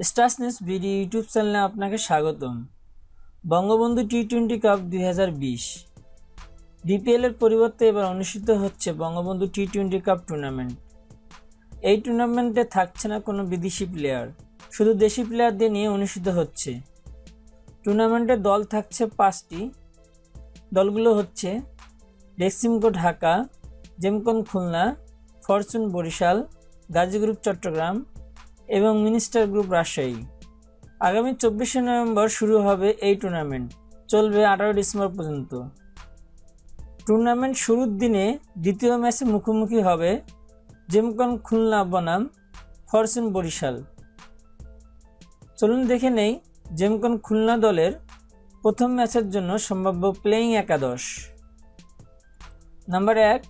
Stars news video YouTube চ্যানেলে আপনাকে স্বাগতম। বঙ্গবন্ধু টি-20 কাপ 2020 বিপিএল এর পরিবর্তে এবার অনুষ্ঠিত হচ্ছে বঙ্গবন্ধু টি-20 কাপ টুর্নামেন্ট। এই টুর্নামেন্টে থাকছে না কোনো বিদেশি প্লেয়ার, শুধু দেশি প্লেয়ারদের নিয়ে অনুষ্ঠিত হচ্ছে। টুর্নামেন্টের দল থাকছে 5টি। দলগুলো হচ্ছে বেক্সিমকো ঢাকা, জেমকন খুলনা, ফরচুন বরিশাল, গাজী গ্রুপ চট্টগ্রাম এবং মিনিস্টার গ্রুপ রাজশাহী। আগামী 24শে নভেম্বর শুরু হবে এই টুর্নামেন্ট, চলবে 18 ডিসেম্বর পর্যন্ত। টুর্নামেন্ট শুরুর দিনে দ্বিতীয় ম্যাচে মুখোমুখি হবে জেমকন খুলনা বনাম ফরচুন বরিশাল। চলুন দেখে নেই জেমকন খুলনা দলের প্রথম ম্যাচের জন্য সম্ভাব্য প্লেয়িং একাদশ। Number 1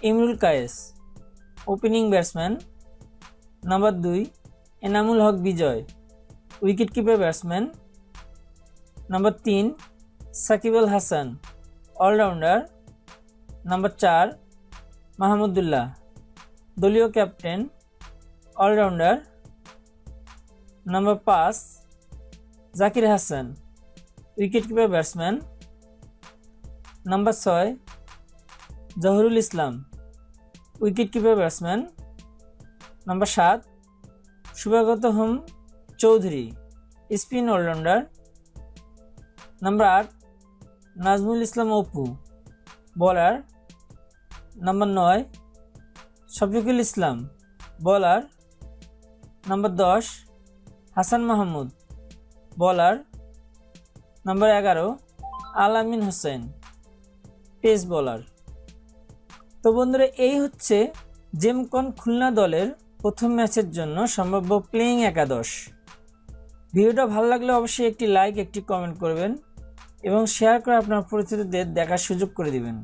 Imrul Kayes, opening batsman. Number 2 Enamul Haque Bijoy, wicket keeper batsman. Number 3 Shakib Al Hasan, allrounder. Number 4 Mahmudullah, দলীয় captain, allrounder. Number 5 Zakir Hasan, wicket keeper batsman. Number 6 Jahurul Islam, wicket keeper batsman. Number 7 Shuvagata Hom Chowdhury, spin allrounder. Number 8 Nazmul Islam Apu, bowler. Number 9 Shafiqul Islam, bowler. Number 10 Hasan Mahmud, bowler. Number 11 আল আমিন Hossain, pace bowler. তো বন্ধুরা, এই হচ্ছে জেমকন খুলনা দলের প্রথম ম্যাচের জন্য সম্ভাব্য প্লেয়িং একাদশ। ভিডিওটা ভালো লাগলে অবশ্যই একটি লাইক, একটি কমেন্ট করবেন এবং শেয়ার করে আপনার পরিচিতদের দেখার সুযোগ করে দিবেন।